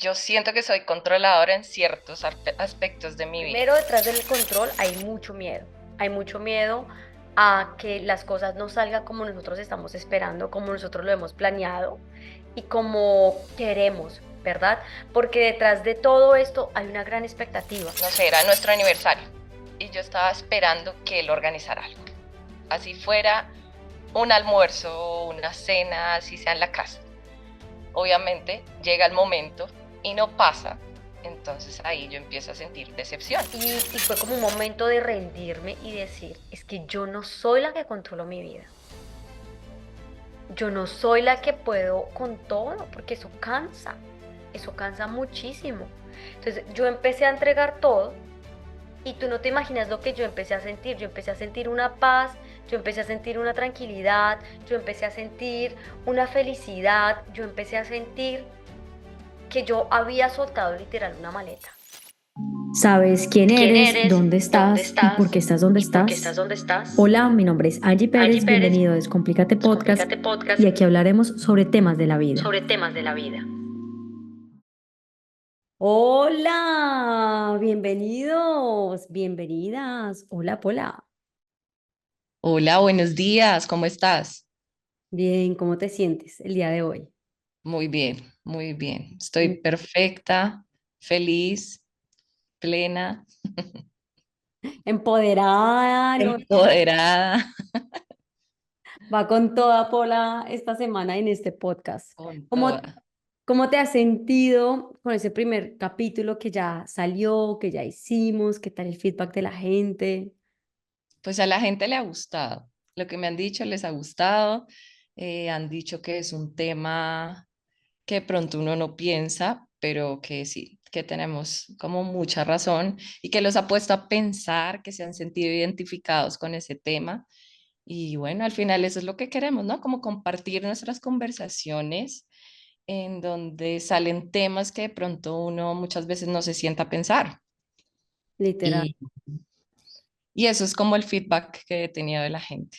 Yo siento que soy controladora en ciertos aspectos de mi vida. Primero, detrás del control hay mucho miedo. Hay mucho miedo a que las cosas no salgan como nosotros estamos esperando, como nosotros lo hemos planeado y como queremos, ¿verdad? Porque detrás de todo esto hay una gran expectativa. No sé, era nuestro aniversario y yo estaba esperando que él organizara algo. Así fuera un almuerzo o una cena, así sea en la casa. Obviamente llega el momento y no pasa, entonces ahí yo empiezo a sentir decepción. Y fue como un momento de rendirme y decir, es que yo no soy la que controlo mi vida. Yo no soy la que puedo con todo, porque eso cansa muchísimo. Entonces yo empecé a entregar todo y tú no te imaginas lo que yo empecé a sentir. Yo empecé a sentir una paz, yo empecé a sentir una tranquilidad, yo empecé a sentir una felicidad, yo empecé a sentir que yo había soltado literal una maleta. ¿Sabes quién ¿Quién eres, eres? dónde ¿Dónde estás y por estás? qué estás donde ¿Y por qué estás estás? donde estás? Hola, mi nombre es Angie Allí Pérez, Pérez, bienvenido a Descomplícate Podcast Descomplícate Podcast y aquí hablaremos sobre temas de la vida. sobre temas de la vida. Hola, bienvenidos, bienvenidas. Hola, Pola. Hola, buenos días, ¿cómo estás? Bien, ¿cómo te sientes el día de hoy? Muy bien, muy bien. Estoy Mm. perfecta, feliz, plena, Empoderada, no, empoderada. va con toda Pola esta semana en este podcast. Con ¿Cómo, toda. cómo te has sentido con ese primer capítulo que ya salió, que ya hicimos? ¿Qué tal el feedback de la gente? Pues a la gente le ha gustado. Lo que me han dicho les ha gustado. Han dicho que es un tema que de pronto uno no piensa, pero que sí, que tenemos como mucha razón y que los ha puesto a pensar, que se han sentido identificados con ese tema. Y bueno, al final eso es lo que queremos, ¿no? Como compartir nuestras conversaciones en donde salen temas que de pronto uno muchas veces no se sienta a pensar. Literal. Y, y eso es como el feedback que he tenido de la gente.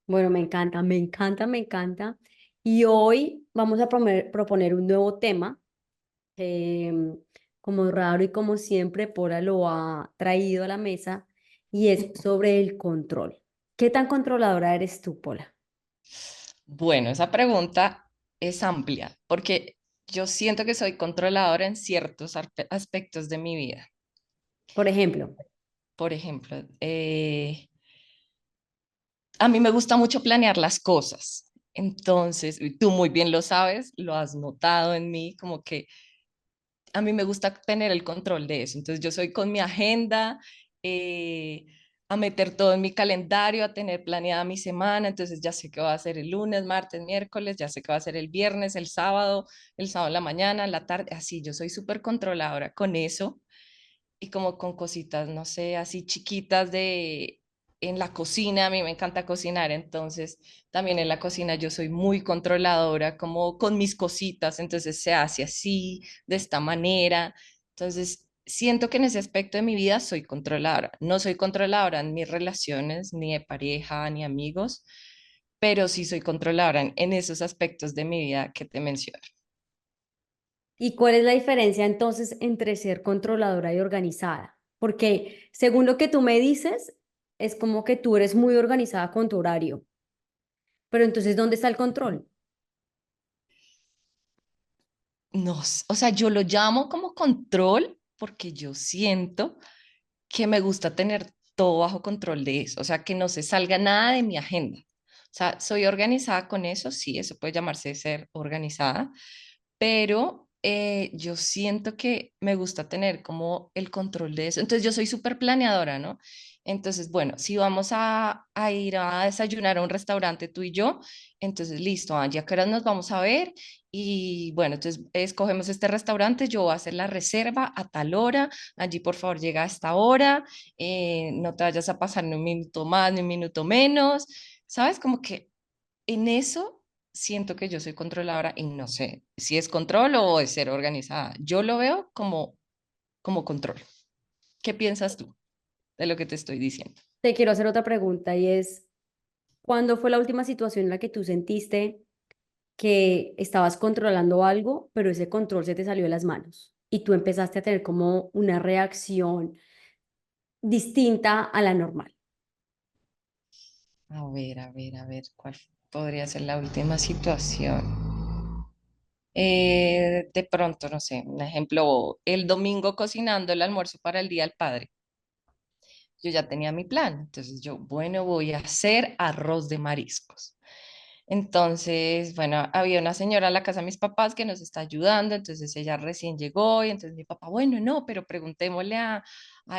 Bueno, me encanta, me encanta, me encanta. Y hoy vamos a proponer un nuevo tema. Como raro y como siempre, Pola lo ha traído a la mesa y es sobre el control. ¿Qué tan controladora eres tú, Pola? Bueno, esa pregunta es amplia porque yo siento que soy controladora en ciertos aspectos de mi vida. Por ejemplo, Por ejemplo, a mí me gusta mucho planear las cosas. Entonces, y tú muy bien lo sabes, lo has notado en mí, como que a mí me gusta tener el control de eso. Entonces, yo soy con mi agenda, eh, a meter todo en mi calendario, a tener planeada mi semana. Entonces, ya sé qué va a hacer el lunes, martes, miércoles, ya sé qué va a hacer el viernes, el sábado en la mañana, en la tarde. Así, yo soy súper controladora con eso y como con cositas, no sé, así chiquitas de en la cocina, a mí me encanta cocinar, entonces también en la cocina yo soy muy controladora, como con mis cositas, entonces se hace así, de esta manera, entonces siento que en ese aspecto de mi vida soy controladora, no soy controladora en mis relaciones, ni de pareja, ni amigos, pero sí soy controladora en esos aspectos de mi vida que te menciono. ¿y cuál es la diferencia entonces entre ser controladora y organizada? Porque según lo que tú me dices, es como que tú eres muy organizada con tu horario, pero entonces, ¿dónde está el control? No, o sea, yo lo llamo como control porque yo siento que me gusta tener todo bajo control de eso, o sea, que no se salga nada de mi agenda. O sea, soy organizada con eso, sí, eso puede llamarse ser organizada, pero yo siento que me gusta tener como el control de eso. Entonces yo soy súper planeadora, ¿no? Entonces, bueno, si vamos a ir a desayunar a un restaurante tú y yo, entonces listo, Angie, ¿a qué horas nos vamos a ver? Y bueno, entonces escogemos este restaurante, yo voy a hacer la reserva a tal hora, Angie, por favor, llega a esta hora, no te vayas a pasar ni un minuto más ni un minuto menos, ¿sabes? Como que en eso siento que yo soy controladora y no sé si es control o es ser organizada. Yo lo veo como control. ¿Qué piensas tú de lo que te estoy diciendo? Te quiero hacer otra pregunta y es, ¿cuándo fue la última situación en la que tú sentiste que estabas controlando algo, pero ese control se te salió de las manos y tú empezaste a tener como una reacción distinta a la normal? A ver, ¿cuál podría ser la última situación? De pronto, no sé, un ejemplo, el domingo cocinando el almuerzo para el Día del Padre. Yo ya tenía mi plan, entonces yo, bueno, voy a hacer arroz de mariscos. Entonces, bueno, había una señora en la casa de mis papás que nos está ayudando, entonces ella recién llegó y entonces mi papá, bueno, no, pero preguntémosle a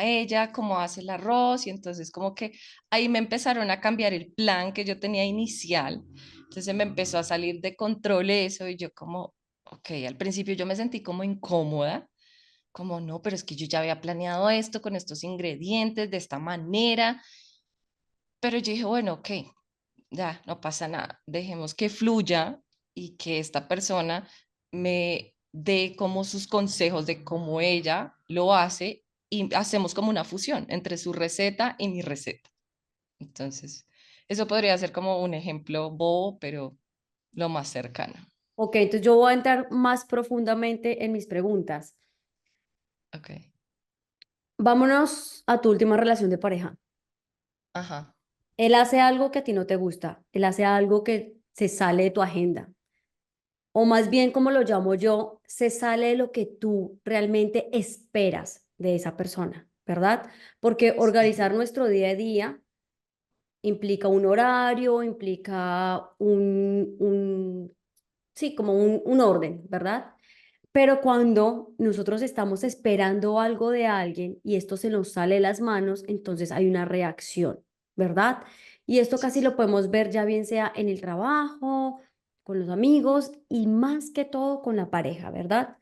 ella cómo hace el arroz y entonces como que ahí me empezaron a cambiar el plan que yo tenía inicial, entonces me empezó a salir de control eso y yo como, ok, al principio yo me sentí como incómoda, como no, pero es que yo ya había planeado esto con estos ingredientes de esta manera, pero yo dije, bueno, ok, ya, no pasa nada, dejemos que fluya y que esta persona me dé como sus consejos de cómo ella lo hace y hacemos como una fusión entre su receta y mi receta. Entonces, eso podría ser como un ejemplo bobo, pero lo más cercano. Ok, entonces yo voy a entrar más profundamente en mis preguntas. Ok. Vámonos a tu última relación de pareja. Ajá. Él hace algo que a ti no te gusta, él hace algo que se sale de tu agenda, o más bien, como lo llamo yo, se sale de lo que tú realmente esperas de esa persona, ¿verdad? Porque Sí. organizar nuestro día a día implica un horario, implica sí, como un orden, ¿verdad? Pero cuando nosotros estamos esperando algo de alguien y esto se nos sale de las manos, entonces hay una reacción, ¿verdad? Y esto casi lo podemos ver ya bien sea en el trabajo, con los amigos y más que todo con la pareja, ¿verdad?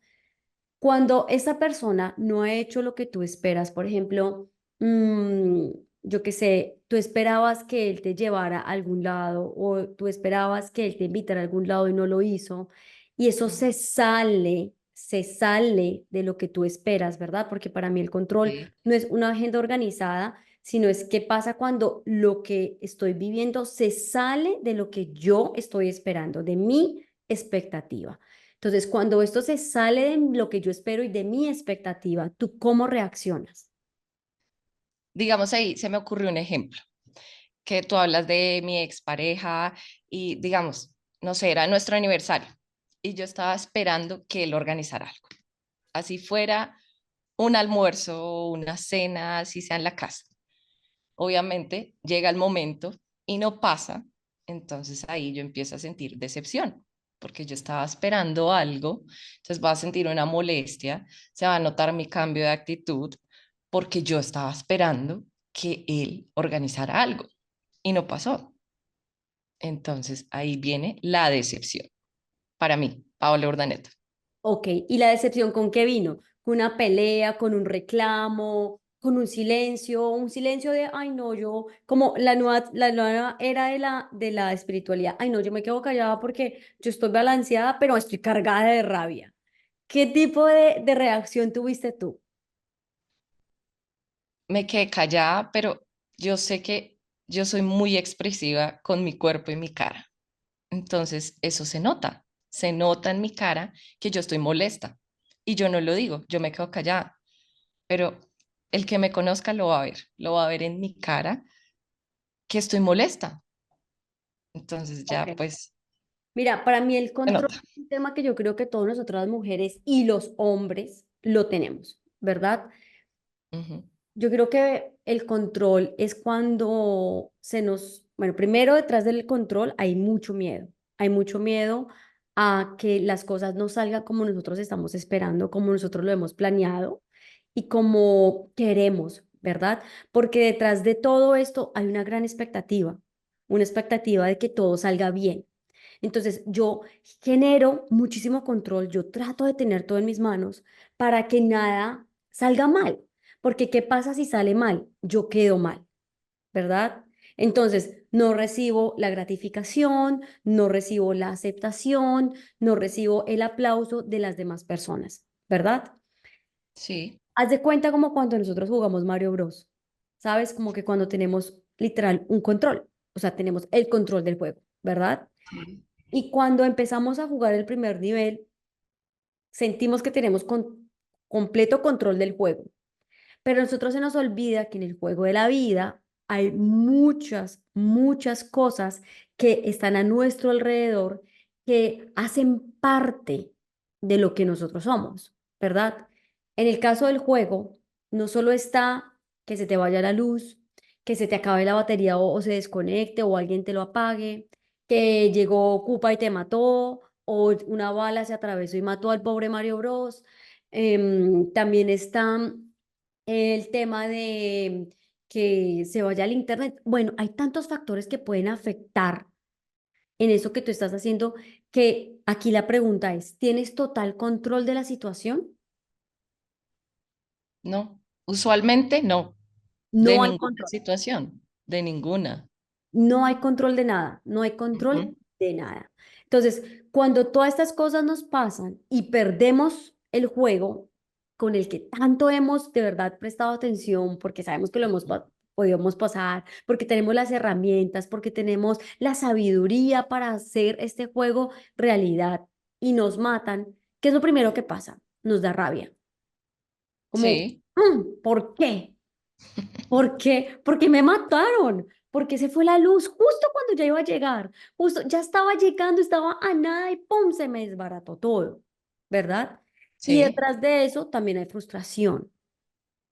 Cuando esa persona no ha hecho lo que tú esperas, por ejemplo, mm, yo qué sé, tú esperabas que él te llevara a algún lado o tú esperabas que él te invitara a algún lado y no lo hizo, y eso se sale de lo que tú esperas, ¿verdad? Porque para mí el control Sí. no es una agenda organizada, sino es qué pasa cuando lo que estoy viviendo se sale de lo que yo estoy esperando, de mi expectativa. Entonces, cuando esto se sale de lo que yo espero y de mi expectativa, ¿tú cómo reaccionas? Digamos ahí, se me ocurrió un ejemplo, que tú hablas de mi expareja y digamos, no sé, era nuestro aniversario y yo estaba esperando que él organizara algo. Así fuera un almuerzo, una cena, así sea en la casa. Obviamente llega el momento y no pasa, entonces ahí yo empiezo a sentir decepción, porque yo estaba esperando algo, entonces va a sentir una molestia, se va a notar mi cambio de actitud, porque yo estaba esperando que él organizara algo y no pasó. Entonces ahí viene la decepción para mí, Paola Urdaneta. Ok, ¿y la decepción con qué vino? ¿Con una pelea, con un reclamo, con un silencio de, ay no, yo, como la nueva era de la espiritualidad, ay no, yo me quedo callada porque yo estoy balanceada, pero estoy cargada de rabia. ¿Qué tipo de reacción tuviste tú? Me quedé callada, pero yo sé que yo soy muy expresiva con mi cuerpo y mi cara. Entonces, eso se nota en mi cara que yo estoy molesta y yo no lo digo, yo me quedo callada, pero el que me conozca lo va a ver en mi cara que estoy molesta. Entonces, Ok. ya pues Mira, para mí el se control nota. es un tema que yo creo que todas nosotras las mujeres y los hombres lo tenemos, ¿verdad? Ujú. Yo creo que el control es cuando se nos, bueno, primero detrás del control hay mucho miedo a que las cosas no salgan como nosotros estamos esperando, como nosotros lo hemos planeado y como queremos, ¿verdad? Porque detrás de todo esto hay una expectativa de que todo salga bien. Entonces, yo genero muchísimo control, yo trato de tener todo en mis manos para que nada salga mal, porque ¿qué pasa si sale mal? Yo quedo mal, ¿verdad? Entonces, no recibo la gratificación, no recibo la aceptación, no recibo el aplauso de las demás personas, ¿verdad? Sí, Haz de cuenta como cuando nosotros jugamos Mario Bros. ¿Sabes? Como que cuando tenemos literal un control, o sea, tenemos el control del juego, ¿verdad? sí. Y cuando empezamos a jugar el primer nivel, sentimos que tenemos completo control del juego. Pero a nosotros se nos olvida que en el juego de la vida hay muchas cosas que están a nuestro alrededor que hacen parte de lo que nosotros somos, ¿verdad? En el caso del juego, no solo está que se te vaya la luz, que se te acabe la batería o se desconecte o alguien te lo apague, que llegó Ocupa y te mató o una bala se atravesó y mató al pobre Mario Bros. También está el tema de que se vaya al internet. Bueno, hay tantos factores que pueden afectar en eso que tú estás haciendo, que aquí la pregunta es, ¿tienes total control de la situación? No, usualmente no, de No hay ninguna control. situación, de ninguna. No hay control de nada, no hay control Ujú. de nada. Entonces, cuando todas estas cosas nos pasan y perdemos el juego con el que tanto hemos de verdad prestado atención, porque sabemos que lo hemos podíamos pasar, porque tenemos las herramientas, porque tenemos la sabiduría para hacer este juego realidad y nos matan, ¿qué es lo primero que pasa? Nos da rabia. Como, Sí, ¿por qué? ¿Por qué? Porque me mataron, porque se fue la luz justo cuando ya iba a llegar, justo ya estaba llegando, estaba a nada y ¡pum! Se me desbarató todo, ¿verdad? Y sí. detrás de eso también hay frustración,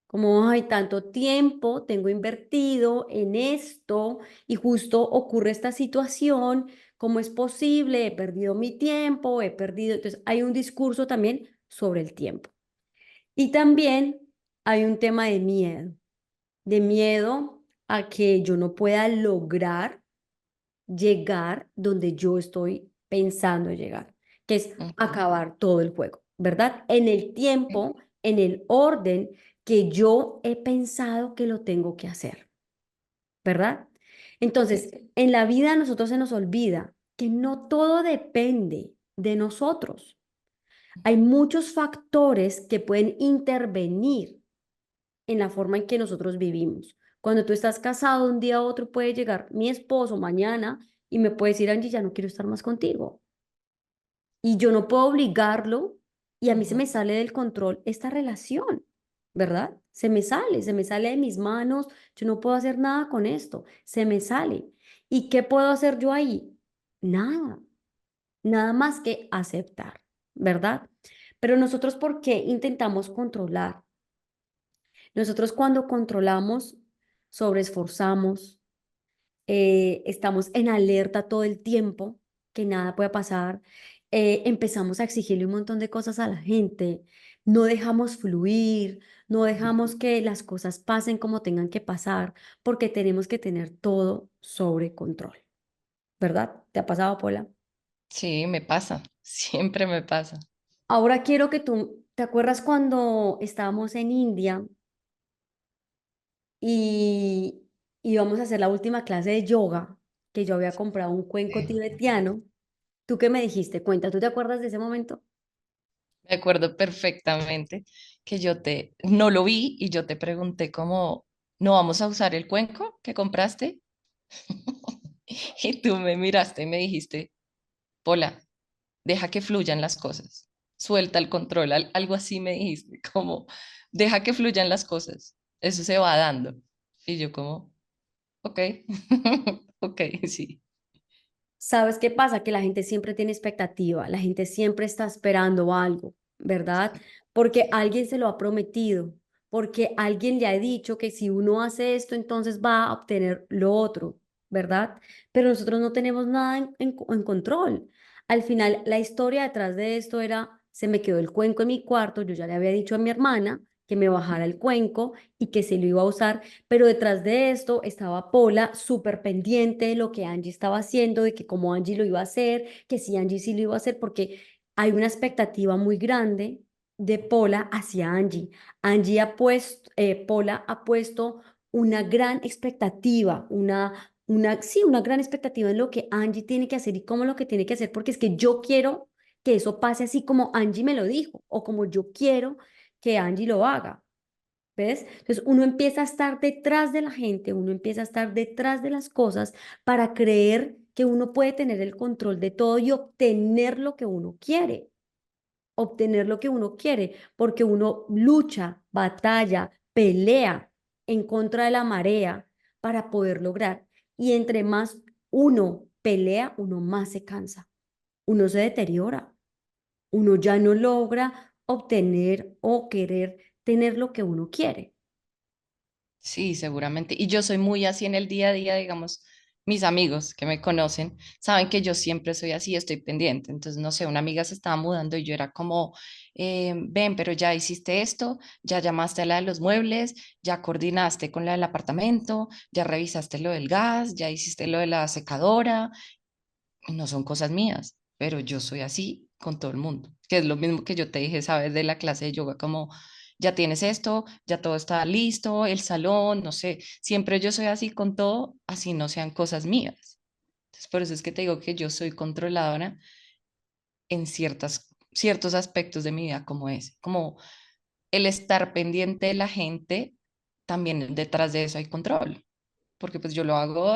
como, ay, tanto tiempo tengo invertido en esto y justo ocurre esta situación, ¿cómo es posible? He perdido mi tiempo, he perdido, entonces hay un discurso también sobre el tiempo. Y también hay un tema de miedo a que yo no pueda lograr llegar donde yo estoy pensando llegar, que es Ujú. acabar todo el juego, ¿verdad? En el tiempo, en el orden que yo he pensado que lo tengo que hacer, ¿verdad? Sí. Entonces, en la vida a nosotros se nos olvida que no todo depende de nosotros. Hay muchos factores que pueden intervenir en la forma en que nosotros vivimos. Cuando tú estás casado, un día a otro puede llegar mi esposo mañana y me puede decir, Angie, ya no quiero estar más contigo. Y yo no puedo obligarlo y a mí se Ujú. me sale del control esta relación, ¿verdad? Se me sale de mis manos, yo no puedo hacer nada con esto, se me sale. ¿Y qué puedo hacer yo ahí? Nada, nada más que aceptar, ¿verdad? Pero nosotros, ¿por qué intentamos controlar? Nosotros cuando controlamos, sobreesforzamos, estamos en alerta todo el tiempo, que nada puede pasar, empezamos a exigirle un montón de cosas a la gente, no dejamos fluir, no dejamos que las cosas pasen como tengan que pasar, porque tenemos que tener todo sobre control, ¿verdad? ¿Te ha pasado, Paula? Sí, me pasa, siempre me pasa. Ahora quiero que tú, ¿te acuerdas cuando estábamos en India y íbamos a hacer la última clase de yoga, que yo había comprado un cuenco Sí. tibetiano? ¿Tú qué me dijiste? Cuenta, ¿tú te acuerdas de ese momento? Me acuerdo perfectamente que no lo vi y yo te pregunté cómo, ¿no vamos a usar el cuenco que compraste? Y tú me miraste y me dijiste, Pola, deja que fluyan las cosas, suelta el control, algo así me dijiste, como, deja que fluyan las cosas, eso se va dando. Y yo como, ok, ok, sí. ¿Sabes qué pasa? Que la gente siempre tiene expectativa, la gente siempre está esperando algo, ¿verdad? Porque alguien se lo ha prometido, porque alguien le ha dicho que si uno hace esto, entonces va a obtener lo otro, ¿verdad? Pero nosotros no tenemos nada en control. Al final, la historia detrás de esto era, se me quedó el cuenco en mi cuarto, yo ya le había dicho a mi hermana que me bajara el cuenco y que se lo iba a usar, pero detrás de esto estaba Pola súper pendiente de lo que Angie estaba haciendo, de que cómo Angie lo iba a hacer, que si Angie sí lo iba a hacer, porque hay una expectativa muy grande de Pola hacia Angie. Pola ha puesto una gran expectativa, sí, una gran expectativa en lo que Angie tiene que hacer y cómo lo que tiene que hacer, porque es que yo quiero que eso pase así como Angie me lo dijo o como yo quiero que Angie lo haga. ¿Ves? Entonces uno empieza a estar detrás de la gente, uno empieza a estar detrás de las cosas para creer que uno puede tener el control de todo y obtener lo que uno quiere, obtener lo que uno quiere, porque uno lucha, batalla, pelea en contra de la marea para poder lograr. Y entre más uno pelea, uno más se cansa, uno se deteriora, uno ya no logra obtener o querer tener lo que uno quiere. Sí, seguramente. Y yo soy muy así en el día a día, digamos, mis amigos que me conocen saben que yo siempre soy así, estoy pendiente. Entonces, no sé, una amiga se estaba mudando y yo era como, ven, pero ya hiciste esto, ya llamaste a la de los muebles, ya coordinaste con la del apartamento, ya revisaste lo del gas, ya hiciste lo de la secadora. Y no son cosas mías, pero yo soy así con todo el mundo, que es lo mismo que yo te dije, sabes, de la clase de yoga, como ya tienes esto, ya todo está listo, el salón, no sé, siempre yo soy así con todo, así no sean cosas mías. Entonces, por eso es que te digo que yo soy controladora en ciertos aspectos de mi vida, como es, como el estar pendiente de la gente, también detrás de eso hay control, porque pues yo lo hago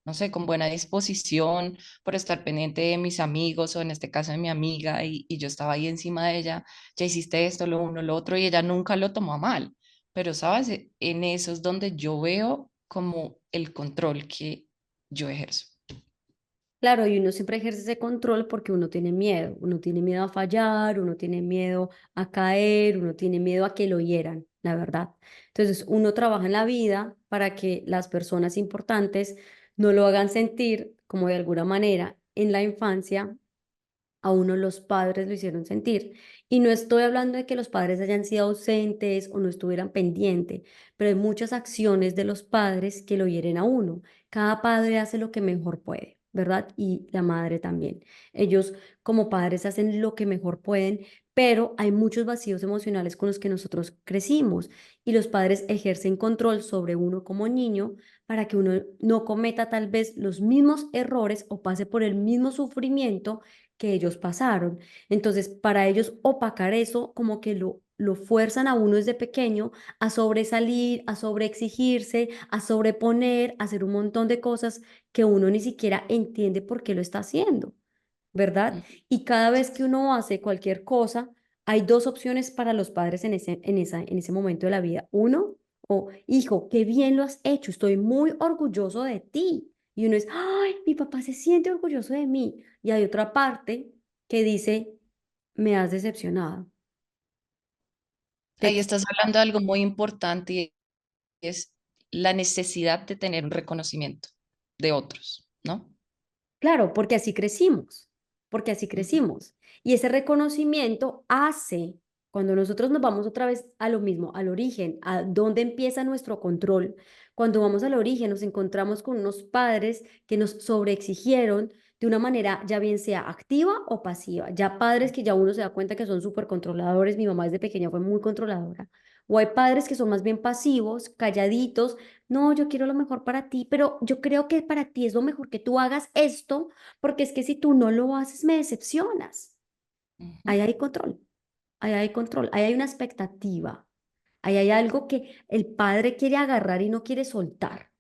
no sé, con buena disposición, por estar pendiente de mis amigos o en este caso de mi amiga y yo estaba ahí encima de ella, ya hiciste esto, lo uno, lo otro y ella nunca lo tomó a mal, pero sabes, en eso es donde yo veo como el control que yo ejerzo. Claro, y uno siempre ejerce ese control porque uno tiene miedo a fallar, uno tiene miedo a caer, uno tiene miedo a que lo hieran, la verdad. Entonces, uno trabaja en la vida para que las personas importantes no lo hagan sentir como de alguna manera en la infancia a uno los padres lo hicieron sentir. Y no estoy hablando de que los padres hayan sido ausentes o no estuvieran pendientes, pero hay muchas acciones de los padres que lo hieren a uno. Cada padre hace lo que mejor puede, ¿verdad? Y la madre también. Ellos como padres hacen lo que mejor pueden, pero hay muchos vacíos emocionales con los que nosotros crecimos y los padres ejercen control sobre uno como niño para que uno no cometa tal vez los mismos errores o pase por el mismo sufrimiento que ellos pasaron. Entonces, para ellos opacar eso, como que lo fuerzan a uno desde pequeño a sobresalir, a sobreexigirse, a sobreponer, a hacer un montón de cosas que uno ni siquiera entiende por qué lo está haciendo, ¿verdad? Mm. Y cada vez que uno hace cualquier cosa, hay dos opciones para los padres en ese momento de la vida. Uno, o hijo, qué bien lo has hecho, estoy muy orgulloso de ti. Y uno es, ay, mi papá se siente orgulloso de mí. Y hay otra parte que dice, me has decepcionado. Te Ahí estás extraño. hablando de algo muy importante y es la necesidad de tener un reconocimiento de otros, ¿no? Claro, porque así crecimos, porque así Ujú. crecimos. Y ese reconocimiento hace, cuando nosotros nos vamos otra vez a lo mismo, al origen, a dónde empieza nuestro control, cuando vamos al origen nos encontramos con unos padres que nos sobreexigieron de una manera ya bien sea activa o pasiva, ya padres que ya uno se da cuenta que son súper controladores, mi mamá desde pequeña fue muy controladora, o hay padres que son más bien pasivos, calladitos, no, yo quiero lo mejor para ti, pero yo creo que para ti es lo mejor que tú hagas esto, porque es que si tú no lo haces, me decepcionas. Ujú. Ahí hay control, ahí hay control, ahí hay una expectativa, ahí hay algo que el padre quiere agarrar y no quiere soltar,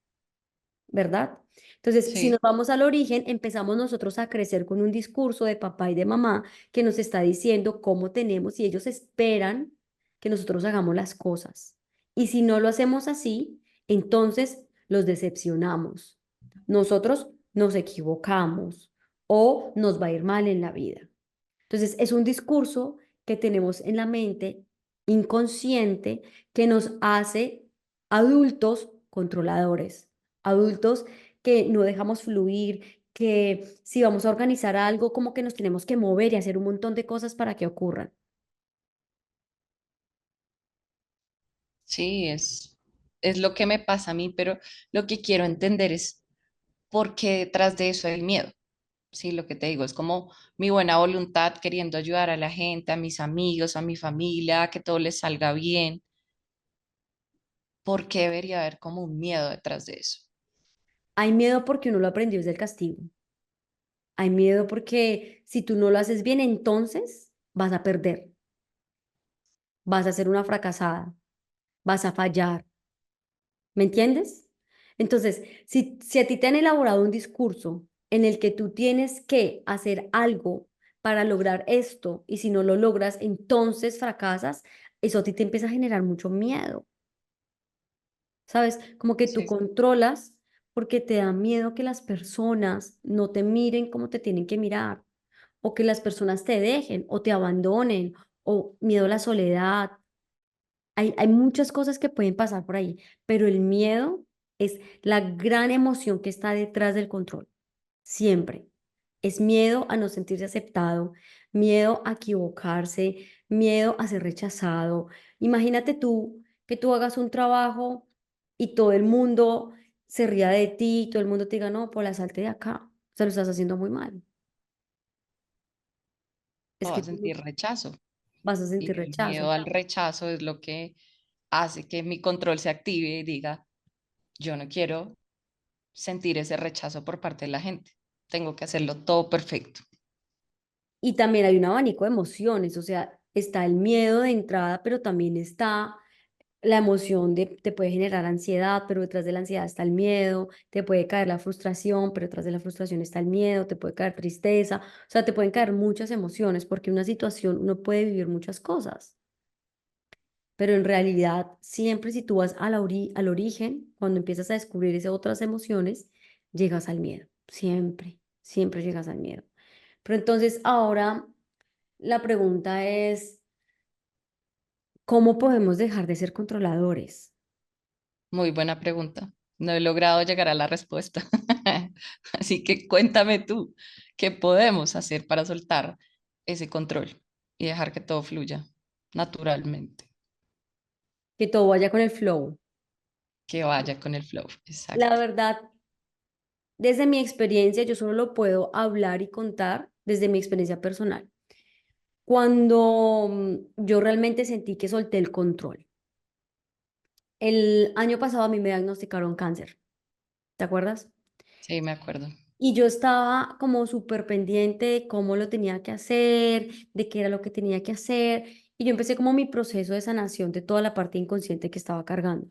¿verdad? Entonces, si nos Sí. vamos al origen, empezamos nosotros a crecer con un discurso de papá y de mamá que nos está diciendo cómo tenemos y ellos esperan que nosotros hagamos las cosas. Y si no lo hacemos así, entonces los decepcionamos. Nosotros nos equivocamos o nos va a ir mal en la vida. Entonces, es un discurso que tenemos en la mente inconsciente que nos hace adultos controladores, adultos que no dejamos fluir, que si vamos a organizar algo, como que nos tenemos que mover y hacer un montón de cosas para que ocurran. Sí, es lo que me pasa a mí, pero lo que quiero entender es por qué detrás de eso hay miedo. Sí, lo que te digo es como mi buena voluntad queriendo ayudar a la gente, a mis amigos, a mi familia, a que todo les salga bien. ¿Por qué debería haber como un miedo detrás de eso? Hay miedo porque uno lo aprendió desde el castigo. Hay miedo porque si tú no lo haces bien, entonces vas a perder, vas a ser una fracasada, vas a fallar. ¿Me entiendes? Entonces, si a ti te han elaborado un discurso en el que tú tienes que hacer algo para lograr esto y si no lo logras, entonces fracasas, eso a ti te empieza a generar mucho miedo, ¿sabes? Como que tú Sí, sí. controlas porque te da miedo que las personas no te miren como te tienen que mirar o que las personas te dejen o te abandonen o miedo a la soledad. Hay muchas cosas que pueden pasar por ahí, pero el miedo es la gran emoción que está detrás del control. Siempre. Es miedo a no sentirse aceptado, miedo a equivocarse, miedo a ser rechazado. Imagínate tú que tú hagas un trabajo y todo el mundo se ría de ti, todo el mundo te diga, no, Paula, salte de acá, se lo estás haciendo muy mal. Es O que a tú sentir rechazo. vas a Y sentir el rechazo. miedo al rechazo es lo que hace que mi control se active y diga, yo no quiero sentir ese rechazo por parte de la gente. Tengo que hacerlo todo perfecto. Y también hay un abanico de emociones, o sea, está el miedo de entrada, pero también está la emoción de, te puede generar ansiedad, pero detrás de la ansiedad está el miedo, te puede caer la frustración, pero detrás de la frustración está el miedo, te puede caer tristeza, o sea, te pueden caer muchas emociones porque una situación uno puede vivir muchas cosas, pero en realidad siempre si tú vas a al origen, cuando empiezas a descubrir esas otras emociones, llegas al miedo, siempre, siempre llegas al miedo. Pero entonces ahora la pregunta es, ¿cómo podemos dejar de ser controladores? Muy buena pregunta. No he logrado llegar a la respuesta. Así que cuéntame tú, ¿qué podemos hacer para soltar ese control y dejar que todo fluya naturalmente, Que todo vaya con el flow. que vaya con el flow? La Exacto. verdad, desde mi experiencia, yo solo lo puedo hablar y contar desde mi experiencia personal. Cuando yo realmente sentí que solté el control. El año pasado a mí me diagnosticaron cáncer, ¿te acuerdas? Sí, me acuerdo. Y yo estaba como súper pendiente de cómo lo tenía que hacer, de qué era lo que tenía que hacer. Y yo empecé como mi proceso de sanación de toda la parte inconsciente que estaba cargando.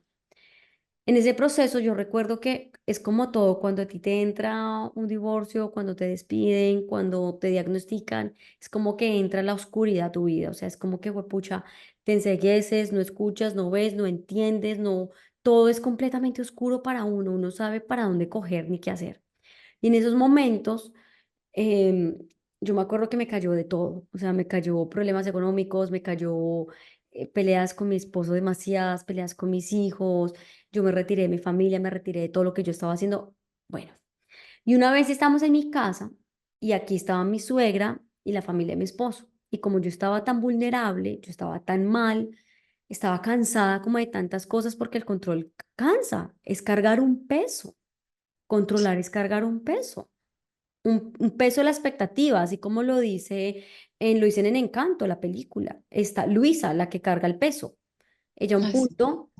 En ese proceso yo recuerdo que es como todo, cuando a ti te entra un divorcio, cuando te despiden, cuando te diagnostican, es como que entra la oscuridad a tu vida, o sea, es como que, pucha, te encegueces, no escuchas, no ves, no entiendes, no, todo es completamente oscuro para uno, uno sabe para dónde coger ni qué hacer. Y en esos momentos em, yo me acuerdo que me cayó de todo, o sea, me cayó problemas económicos, me cayó peleas con mi esposo, demasiadas peleas con mis hijos, yo me retiré de mi familia, me retiré de todo lo que yo estaba haciendo. Bueno, y una vez estamos en mi casa y aquí estaba mi suegra y la familia de mi esposo. Y como yo estaba tan vulnerable, yo estaba tan mal, estaba cansada como de tantas cosas porque el control cansa, es cargar un peso, controlar es cargar un peso un peso de la expectativa, así como lo dice, lo dicen en Encanto, la película. Está Luisa, la que carga el peso. Ella un Ah, sí. punto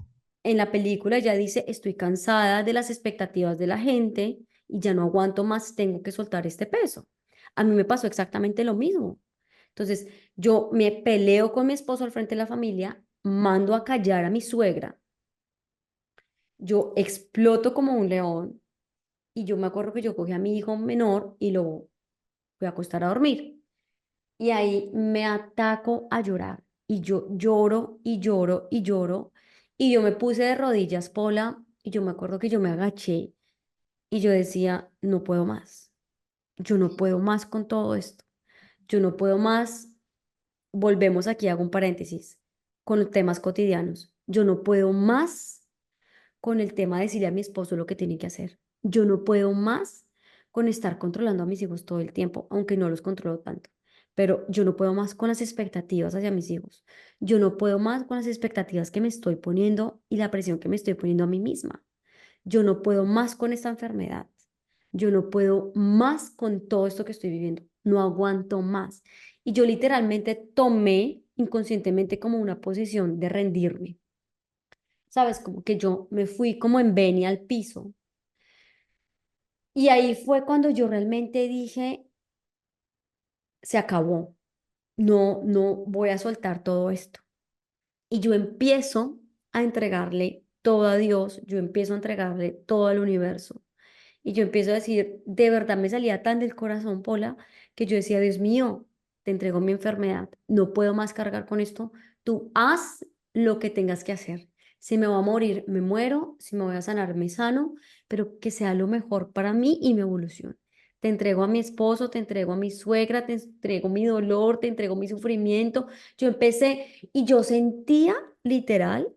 en la película, ella dice, estoy cansada de las expectativas de la gente y ya no aguanto más, tengo que soltar este peso. A mí me pasó exactamente lo mismo. Entonces, yo me peleo con mi esposo al frente de la familia, mando a callar a mi suegra, yo exploto como un león y yo me acuerdo que yo cogí a mi hijo menor y lo fui a acostar a dormir. Y ahí me ataco a llorar. Y yo lloro y lloro y lloro. Y yo me puse de rodillas, Pola, y yo me acuerdo que yo me agaché y yo decía, no puedo más. Yo no puedo más con todo esto. Yo no puedo más. Volvemos aquí, hago un paréntesis, con los temas cotidianos. Yo no puedo más con el tema de decirle a mi esposo lo que tiene que hacer. Yo no puedo más con estar controlando a mis hijos todo el tiempo, aunque no los controlo tanto. Pero yo no puedo más con las expectativas hacia mis hijos. Yo no puedo más con las expectativas que me estoy poniendo y la presión que me estoy poniendo a mí misma. Yo no puedo más con esta enfermedad. Yo no puedo más con todo esto que estoy viviendo. No aguanto más. Y yo literalmente tomé inconscientemente como una posición de rendirme. ¿Sabes? Como que yo me fui como en venia al piso. Y ahí fue cuando yo realmente dije, se acabó, no, no voy a soltar todo esto. Y yo empiezo a entregarle todo a Dios, yo empiezo a entregarle todo al universo. Y yo empiezo a decir, de verdad me salía tan del corazón, Pola, que yo decía, Dios mío, te entrego mi enfermedad, no puedo más cargar con esto, tú haz lo que tengas que hacer. Si me voy a morir, me muero, si me voy a sanar, me sano, pero que sea lo mejor para mí y mi evolución. Te entrego a mi esposo, te entrego a mi suegra, te entrego mi dolor, te entrego mi sufrimiento. Yo empecé y yo sentía literal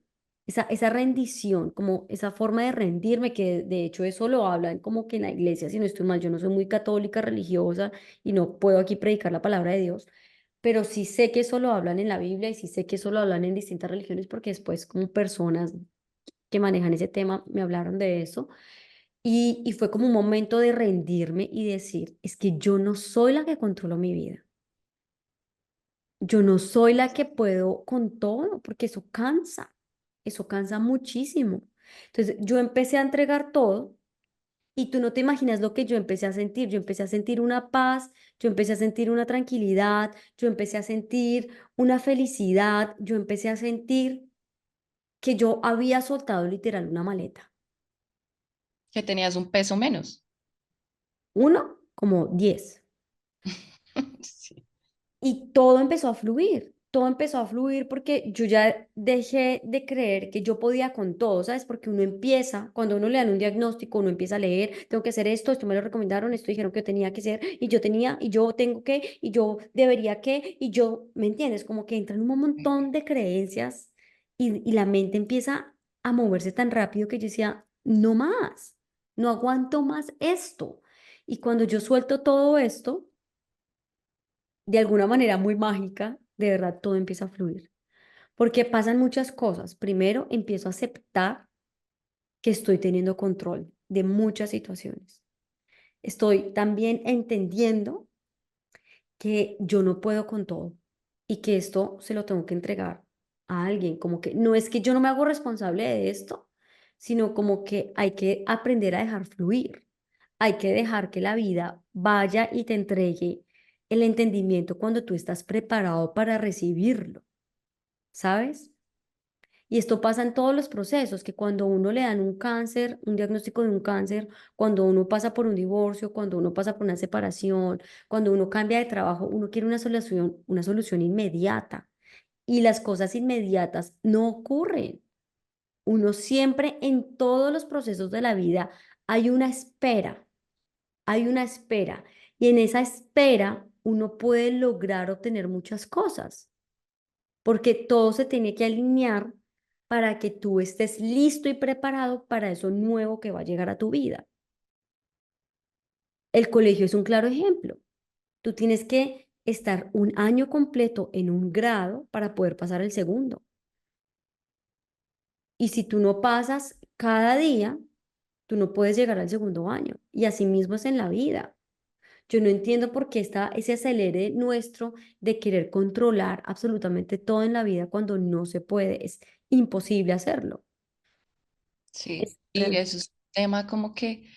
esa rendición, como esa forma de rendirme, que de hecho eso lo hablan como que en la iglesia, si no estoy mal, yo no soy muy católica, religiosa y no puedo aquí predicar la palabra de Dios, pero sí sé que eso lo hablan en la Biblia y sí sé que eso lo hablan en distintas religiones porque después como personas que manejan ese tema me hablaron de eso y fue como un momento de rendirme y decir, es que yo no soy la que controlo mi vida. Yo no soy la que puedo con todo, porque eso cansa muchísimo. Entonces, yo empecé a entregar todo y tú no te imaginas lo que yo empecé a sentir. Yo empecé a sentir una paz, yo empecé a sentir una tranquilidad, yo empecé a sentir una felicidad, yo empecé a sentir que yo había soltado literal una maleta. Que tenías un peso menos. Uno, como 10. Sí. Y todo empezó a fluir, todo empezó a fluir porque yo ya dejé de creer que yo podía con todo, ¿sabes? Porque uno empieza, cuando uno le dan un diagnóstico, uno empieza a leer, tengo que hacer esto me lo recomendaron, esto dijeron que tenía que ser, y yo tenía, y yo tengo que, y yo debería que, y yo, ¿me entiendes? Como que entran un montón de creencias y la mente empieza a moverse tan rápido que yo decía, no más, no aguanto más esto. Y cuando yo suelto todo esto, de alguna manera muy mágica, de verdad todo empieza a fluir. Porque pasan muchas cosas. Primero, empiezo a aceptar que estoy teniendo control de muchas situaciones. Estoy también entendiendo que yo no puedo con todo y que esto se lo tengo que entregar a alguien. Como que no es que yo no me hago responsable de esto, sino como que hay que aprender a dejar fluir. Hay que dejar que la vida vaya y te entregue el entendimiento cuando tú estás preparado para recibirlo, ¿sabes? Y esto pasa en todos los procesos, que cuando uno le dan un cáncer, un diagnóstico de un cáncer, cuando uno pasa por un divorcio, cuando uno pasa por una separación, cuando uno cambia de trabajo, uno quiere una solución inmediata. Y las cosas inmediatas no ocurren. Uno siempre en todos los procesos de la vida hay una espera, hay una espera. Y en esa espera uno puede lograr obtener muchas cosas porque todo se tiene que alinear para que tú estés listo y preparado para eso nuevo que va a llegar a tu vida. El colegio es un claro ejemplo. Tú tienes que estar un año completo en un grado para poder pasar el segundo. Y si tú no pasas cada día, tú no puedes llegar al segundo año. Y así mismo es en la vida. Yo no entiendo por qué está ese acelere nuestro de querer controlar absolutamente todo en la vida cuando no se puede. Es imposible hacerlo. Sí, Es y real- eso es un tema como que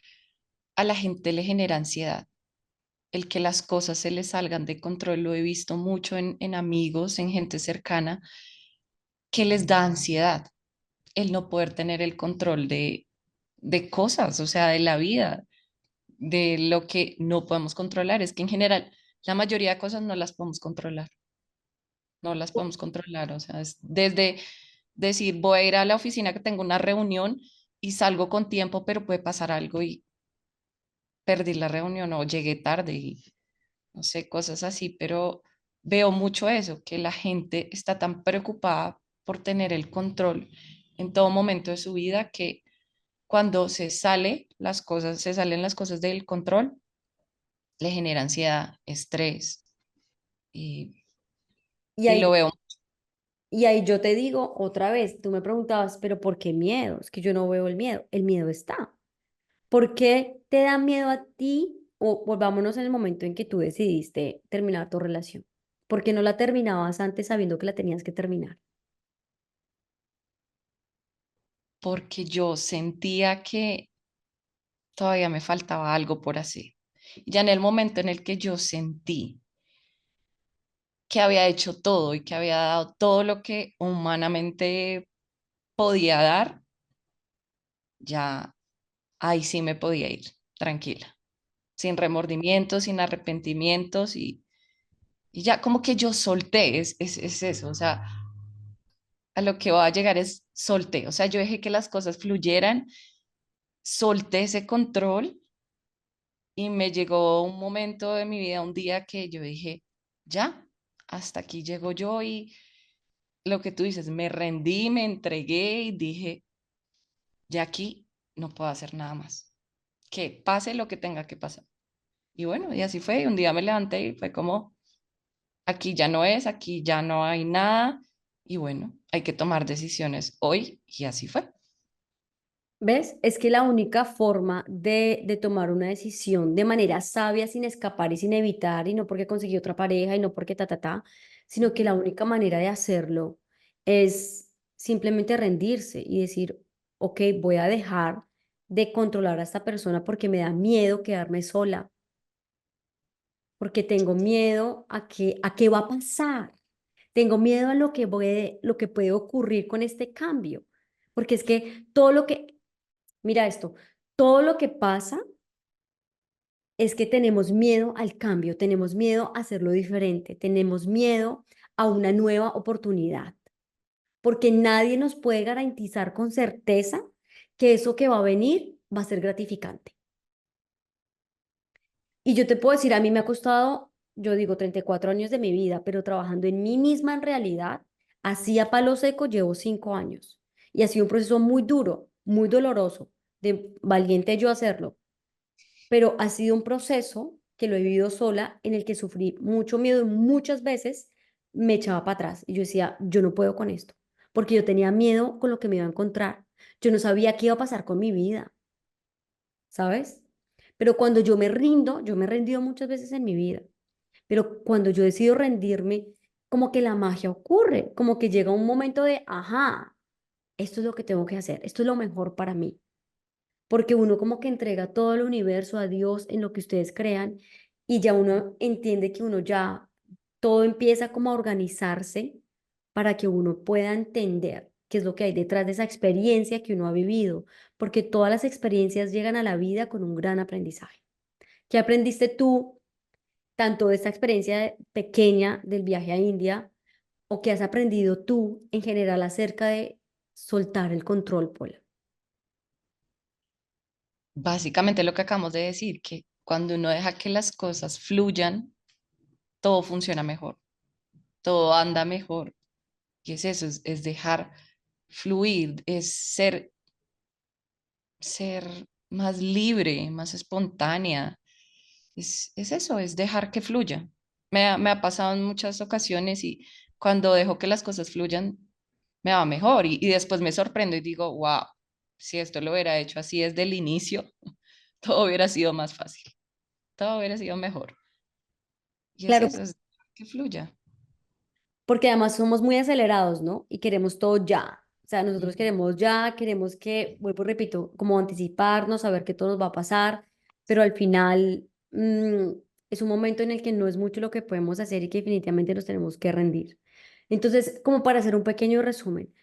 a la gente le genera ansiedad. El que las cosas se le salgan de control, lo he visto mucho en amigos, en gente cercana, que les da ansiedad el no poder tener el control de cosas, o sea, de la vida, de lo que no podemos controlar. Es que en general la mayoría de cosas no las podemos controlar, no las podemos controlar, o sea, es desde decir, voy a ir a la oficina que tengo una reunión y salgo con tiempo, pero puede pasar algo y perdí la reunión o llegué tarde y no sé, cosas así, pero veo mucho eso, que la gente está tan preocupada por tener el control en todo momento de su vida que cuando se salen las cosas del control, le genera ansiedad, estrés y, Y y lo ahí, veo. y ahí yo te digo otra vez, tú me preguntabas, pero ¿por qué miedo? Es que yo no veo el miedo. El miedo está. ¿Por qué te da miedo a ti? O volvámonos en el momento en que tú decidiste terminar tu relación. ¿Por qué no la terminabas antes sabiendo que la tenías que terminar? Porque yo sentía que todavía me faltaba algo por hacer. Ya en el momento en el que yo sentí que había hecho todo y que había dado todo lo que humanamente podía dar, ya ahí sí me podía ir. tranquila, sin remordimientos, sin arrepentimientos y ya como que yo solté, es eso, o sea, a lo que va a llegar es solté, o sea, yo dejé que las cosas fluyeran, solté ese control y me llegó un momento de mi vida, un día que yo dije, ya, hasta aquí llego yo y lo que tú dices, me rendí, me entregué y dije, ya aquí no puedo hacer nada más, que pase lo que tenga que pasar. Y bueno, y así fue, y un día me levanté y fue como, aquí ya no es, aquí ya no hay nada, y bueno, hay que tomar decisiones hoy, y así fue. ¿Ves? Es que la única forma de tomar una decisión de manera sabia, sin escapar y sin evitar, y no porque conseguí otra pareja y no porque sino que la única manera de hacerlo es simplemente rendirse y decir, ok, voy a dejar de controlar a esta persona porque me da miedo quedarme sola, porque tengo miedo a qué va a pasar. Tengo miedo a lo que puede ocurrir con este cambio, porque es que mira esto, todo lo que pasa es que tenemos miedo al cambio, tenemos miedo a hacerlo diferente, tenemos miedo a una nueva oportunidad, porque nadie nos puede garantizar con certeza que eso que va a venir va a ser gratificante. Y yo te puedo decir, a mí me ha costado, yo digo, 34 años de mi vida, pero trabajando en mí misma en realidad, así a palo seco llevo 5 años. Y ha sido un proceso muy duro, muy doloroso, de valiente yo hacerlo, pero ha sido un proceso que lo he vivido sola, en el que sufrí mucho miedo y muchas veces me echaba para atrás y yo decía, yo no puedo con esto, porque yo tenía miedo con lo que me iba a encontrar. Yo no sabía qué iba a pasar con mi vida, ¿sabes? Pero cuando yo me rindo, yo me he rendido muchas veces en mi vida, pero cuando yo decido rendirme, como que la magia ocurre, como que llega un momento de, ajá, esto es lo que tengo que hacer, esto es lo mejor para mí, porque uno como que entrega todo el universo a Dios en lo que ustedes crean y ya uno entiende que uno ya todo empieza como a organizarse para que uno pueda entender qué es lo que hay detrás de esa experiencia que uno ha vivido, porque todas las experiencias llegan a la vida con un gran aprendizaje. ¿Qué aprendiste tú tanto de esta experiencia pequeña del viaje a India o qué has aprendido tú en general acerca de soltar el control, Paula? Básicamente lo que acabamos de decir, que cuando uno deja que las cosas fluyan, todo funciona mejor, todo anda mejor. Y es eso, es dejar fluir, es ser más libre, más espontánea. Es eso, es dejar que fluya. Me ha pasado en muchas ocasiones y cuando dejo que las cosas fluyan, me va mejor y después me sorprendo y digo, wow, si esto lo hubiera hecho así desde el inicio, todo hubiera sido más fácil, todo hubiera sido mejor. Y es Claro, eso, es que fluya. porque además somos muy acelerados, ¿no? Y queremos todo ya. O sea, nosotros Ujú. queremos ya, queremos que, vuelvo, repito, como anticiparnos, saber que todo nos va a pasar, pero al final es un momento en el que no es mucho lo que podemos hacer y que definitivamente nos tenemos que rendir. Entonces, como para hacer un pequeño resumen,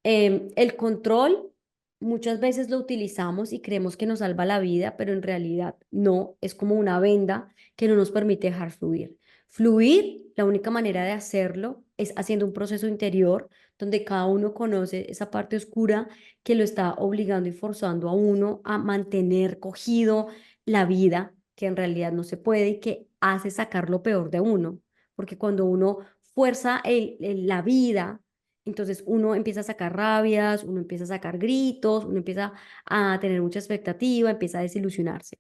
el control muchas veces lo utilizamos y creemos que nos salva la vida, pero en realidad no, es como una venda que no nos permite dejar fluir. Fluir, la única manera de hacerlo es haciendo un proceso interior donde cada uno conoce esa parte oscura que lo está obligando y forzando a uno a mantener cogido la vida, que en realidad no se puede y que hace sacar lo peor de uno, porque cuando uno fuerza la vida, entonces uno empieza a sacar rabias, uno empieza a sacar gritos, uno empieza a tener mucha expectativa, empieza a desilusionarse.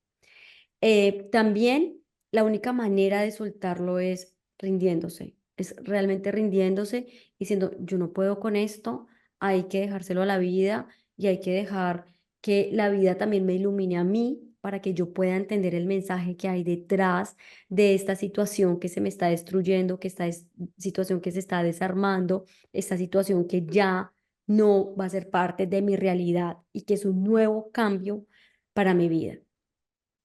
También la única manera de soltarlo es rindiéndose, es realmente rindiéndose, diciendo, yo no puedo con esto, hay que dejárselo a la vida y hay que dejar que la vida también me ilumine a mí para que yo pueda entender el mensaje que hay detrás de esta situación que se me está destruyendo, que esta situación que se está desarmando, esta situación que ya no va a ser parte de mi realidad y que es un nuevo cambio para mi vida.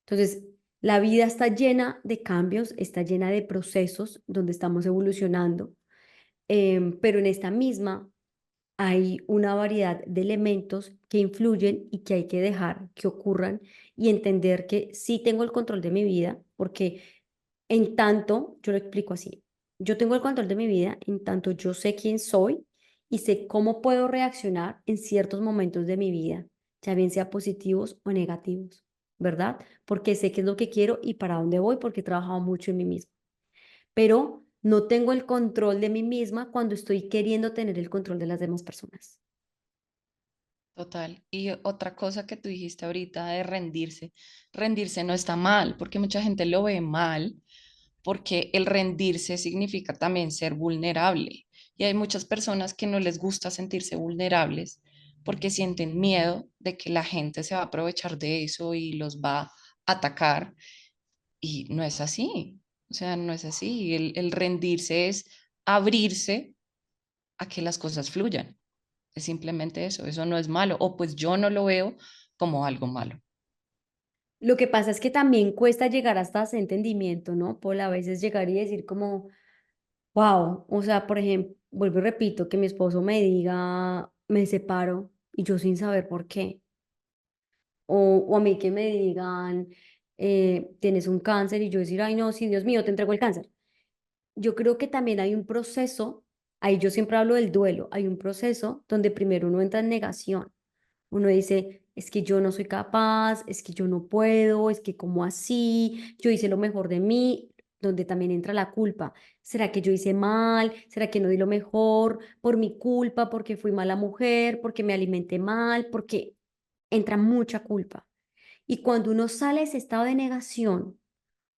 Entonces, la vida está llena de cambios, está llena de procesos donde estamos evolucionando, pero en esta misma hay una variedad de elementos que influyen y que hay que dejar que ocurran y entender que sí tengo el control de mi vida, porque en tanto, yo lo explico así, yo tengo el control de mi vida en tanto yo sé quién soy y sé cómo puedo reaccionar en ciertos momentos de mi vida, ya bien sea positivos o negativos, ¿verdad? Porque sé qué es lo que quiero y para dónde voy porque he trabajado mucho en mí misma, pero no tengo el control de mí misma cuando estoy queriendo tener el control de las demás personas. Total. Y otra cosa que tú dijiste ahorita de rendirse, rendirse no está mal, porque mucha gente lo ve mal, porque el rendirse significa también ser vulnerable. Y hay muchas personas que no les gusta sentirse vulnerables porque sienten miedo de que la gente se va a aprovechar de eso y los va a atacar. Y no es así. O sea, no es así. El rendirse es abrirse a que las cosas fluyan. Es simplemente eso no es malo, o pues yo no lo veo como algo malo. Lo que pasa es que también cuesta llegar hasta ese entendimiento, ¿no? Por a veces llegar y decir como, wow, o sea, por ejemplo, vuelvo y repito, que mi esposo me diga, me separo y yo sin saber por qué. O a mí que me digan, tienes un cáncer y yo decir, ay, no, sí, Dios mío, te entrego el cáncer. Yo creo que también hay un proceso, ahí yo siempre hablo del duelo, hay un proceso donde primero uno entra en negación. Uno dice, es que yo no soy capaz, es que yo no puedo, es que como así, yo hice lo mejor de mí, donde también entra la culpa. ¿Será que yo hice mal? ¿Será que no di lo mejor por mi culpa, porque fui mala mujer, porque me alimenté mal, porque entra mucha culpa? Y cuando uno sale de ese estado de negación,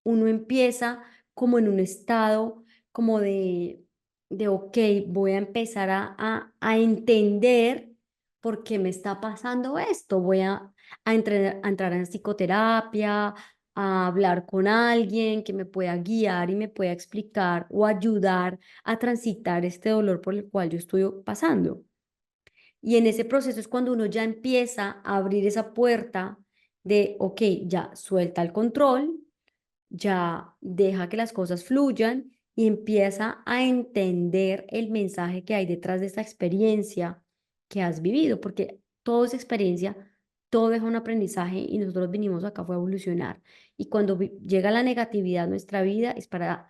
uno empieza como en un estado como ok, voy a empezar a entender por qué me está pasando esto. Voy a entrar en psicoterapia, a hablar con alguien que me pueda guiar y me pueda explicar o ayudar a transitar este dolor por el cual yo estoy pasando. Y en ese proceso es cuando uno ya empieza a abrir esa puerta de, ok, ya suelta el control, ya deja que las cosas fluyan y empieza a entender el mensaje que hay detrás de esta experiencia que has vivido, porque toda esa experiencia, todo deja un aprendizaje y nosotros vinimos acá fue a evolucionar. Y cuando llega la negatividad a nuestra vida es para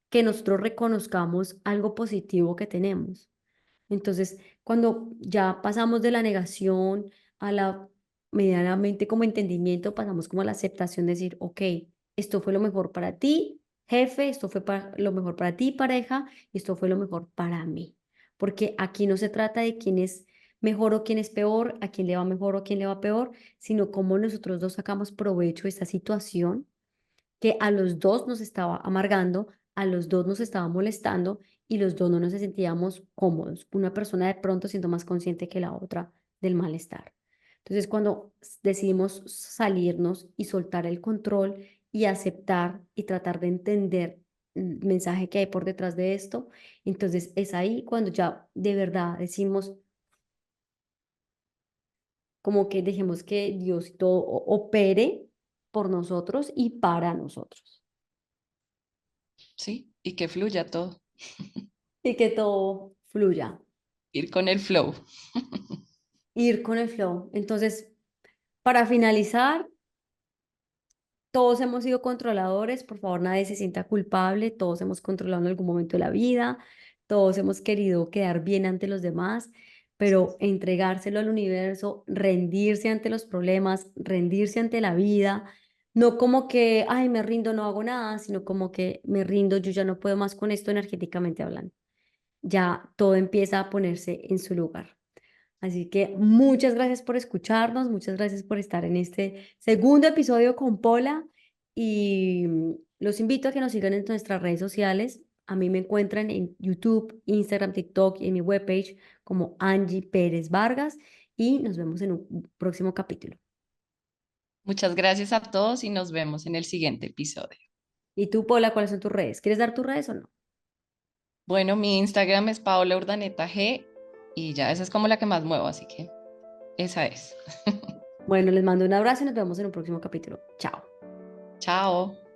que nosotros reconozcamos algo positivo que tenemos. Entonces, cuando ya pasamos de la negación a la medianamente como entendimiento, pasamos como a la aceptación, de decir, ok, esto fue lo mejor para ti, jefe, esto fue lo mejor para ti, pareja, y esto fue lo mejor para mí. Porque aquí no se trata de quién es mejor o quién es peor, a quién le va mejor o a quién le va peor, sino cómo nosotros dos sacamos provecho de esta situación que a los dos nos estaba amargando, a los dos nos estaba molestando y los dos no nos sentíamos cómodos. Una persona de pronto siendo más consciente que la otra del malestar. Entonces, cuando decidimos salirnos y soltar el control y aceptar y tratar de entender el mensaje que hay por detrás de esto, entonces es ahí cuando ya de verdad decimos como que dejemos que Dios y todo opere por nosotros y para nosotros. ¿Sí? Y que fluya todo, Y que todo fluya, ir con el flow. ir con el flow. Entonces, para finalizar, todos hemos sido controladores, por favor, nadie se sienta culpable, todos hemos controlado en algún momento de la vida, todos hemos querido quedar bien ante los demás, pero entregárselo al universo, rendirse ante los problemas, rendirse ante la vida, no como que, ay, me rindo, no hago nada, sino como que me rindo, yo ya no puedo más con esto energéticamente hablando. Ya todo empieza a ponerse en su lugar. Así que muchas gracias por escucharnos, muchas gracias por estar en este segundo episodio con Pola y los invito a que nos sigan en nuestras redes sociales. A mí me encuentran en YouTube, Instagram, TikTok y en mi webpage como Angie Pérez Vargas y nos vemos en un próximo capítulo. Muchas gracias a todos y nos vemos en el siguiente episodio. ¿Y tú, Pola, cuáles son tus redes? ¿Quieres dar tus redes o no? Bueno, mi Instagram es Paola Urdaneta G y ya esa es como la que más muevo, así que esa es. Bueno, les mando un abrazo y nos vemos en un próximo capítulo. Chao. Chao.